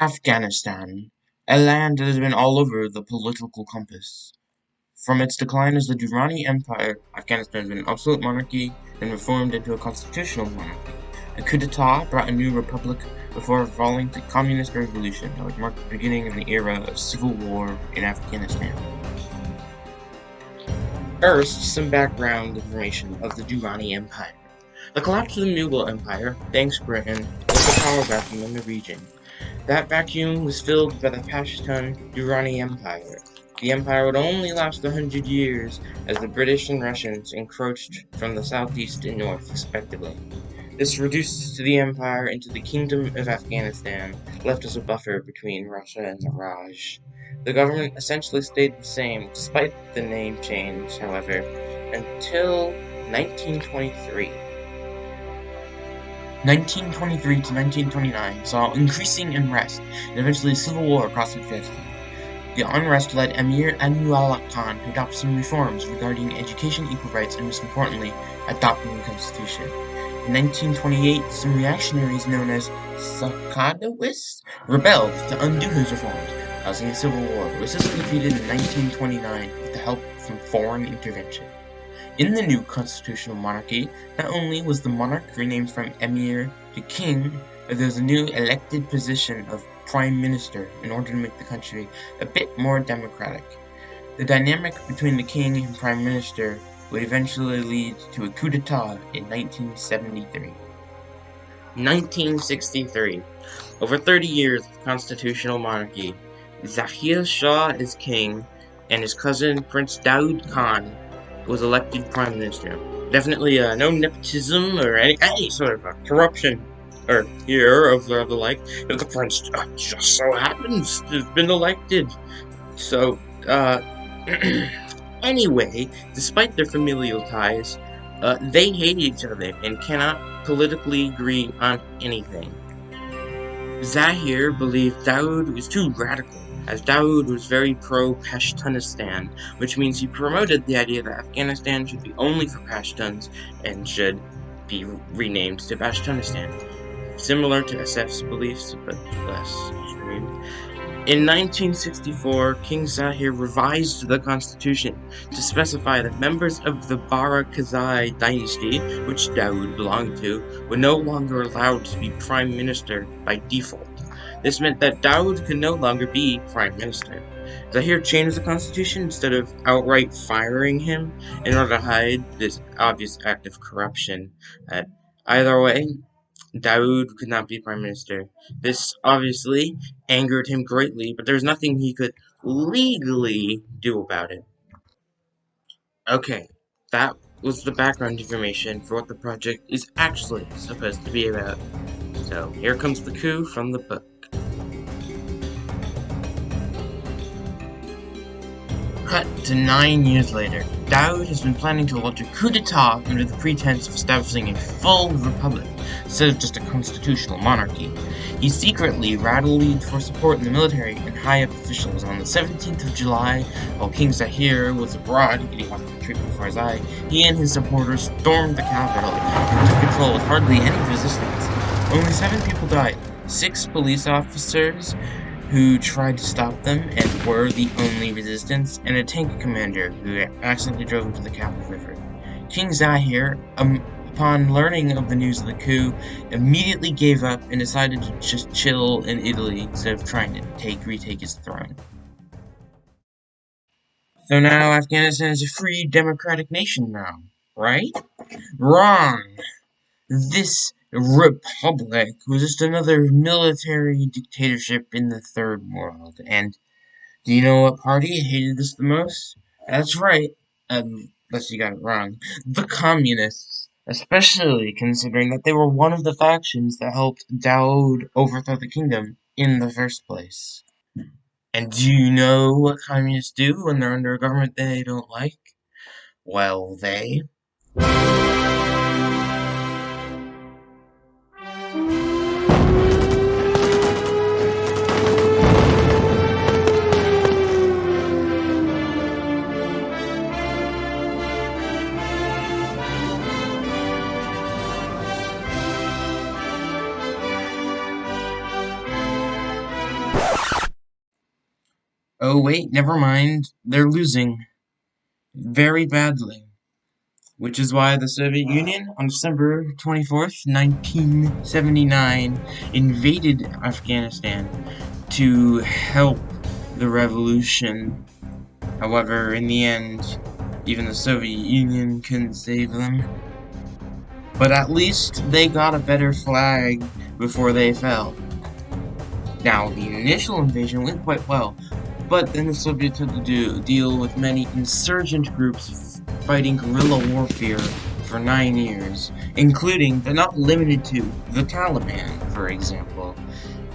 Afghanistan, a land that has been all over the political compass. From its decline as the Durrani Empire, Afghanistan has been an absolute monarchy, then reformed into a constitutional monarchy. A coup d'etat brought a new republic before falling to communist revolution that would mark the beginning of an era of civil war in Afghanistan. First, some background information of the Durrani Empire. The collapse of the Mughal Empire, thanks Britain, left a power vacuum in the region. That vacuum was filled by the Pashtun Durrani Empire. The empire would only last 100 years as the British and Russians encroached from the southeast and north, respectively. This reduced the empire into the Kingdom of Afghanistan, left as a buffer between Russia and the Raj. The government essentially stayed the same despite the name change, however, until 1923. 1923 to 1929 saw increasing unrest and eventually a civil war across Afghanistan. The unrest led Emir Anwar Khan to adopt some reforms regarding education, equal rights, and most importantly, adopting the constitution. In 1928, some reactionaries known as Sakadawists rebelled to undo his reforms, causing a civil war, but was defeated in 1929 with the help from foreign intervention. In the new constitutional monarchy, not only was the monarch renamed from emir to king, but there was a new elected position of prime minister in order to make the country a bit more democratic. The dynamic between the king and prime minister would eventually lead to a coup d'etat in 1973. 1963. Over 30 years of constitutional monarchy, Zahir Shah is king, and his cousin Prince Daud Khan was elected prime minister. Definitely no nepotism or any sort of corruption or here of the like. The prince just so happens to have been elected. So, anyway, despite their familial ties, they hate each other and cannot politically agree on anything. Zahir believed Daud was too radical, as Daud was very pro-Pashtunistan, which means he promoted the idea that Afghanistan should be only for Pashtuns and should be renamed to Pashtunistan. Similar to SF's beliefs, but less extreme. In 1964, King Zahir revised the constitution to specify that members of the Barakazai dynasty, which Daud belonged to, were no longer allowed to be prime minister by default. This meant that Daud could no longer be prime minister. Zahir changed the constitution instead of outright firing him in order to hide this obvious act of corruption. Either way, Daud could not be prime minister. This obviously angered him greatly, but there was nothing he could legally do about it. Okay, that was the background information for what the project is actually supposed to be about. So here comes the coup from the book. Cut to 9 years later. Daud has been planning to launch a coup d'etat under the pretense of establishing a full republic instead of just a constitutional monarchy. He secretly rallied for support in the military and high-up officials. On the 17th of July, while King Zahir was abroad getting off the treatment for his eye, he and his supporters stormed the capital and took control with hardly any resistance. Only 7 people died, 6 police officers who tried to stop them and were the only resistance, and a tank commander who accidentally drove into the Kappa River. King Zahir, upon learning of the news of the coup, immediately gave up and decided to just chill in Italy instead of trying to retake his throne. So now Afghanistan is a free democratic nation now, right? Wrong! This republic was just another military dictatorship in the third world, and do you know what party hated this the most? That's right, unless you got it wrong. The Communists, especially considering that they were one of the factions that helped Daud overthrow the kingdom in the first place. And do you know what Communists do when they're under a government they don't like? Well, they Oh wait, never mind. They're losing very badly. Which is why the Soviet Union, on December 24th, 1979, invaded Afghanistan to help the revolution. However, in the end, even the Soviet Union couldn't save them. But at least they got a better flag before they fell. Now, the initial invasion went quite well, but then the Soviets had to deal with many insurgent groups fighting guerrilla warfare for 9 years, including, but not limited to, the Taliban, for example.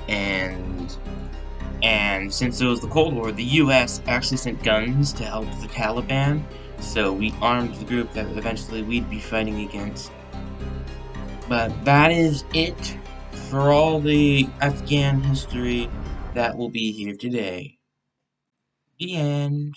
And and since it was the Cold War, the US actually sent guns to help the Taliban, so we armed the group that eventually we'd be fighting against. But that is it for all the Afghan history that will be here today. The end.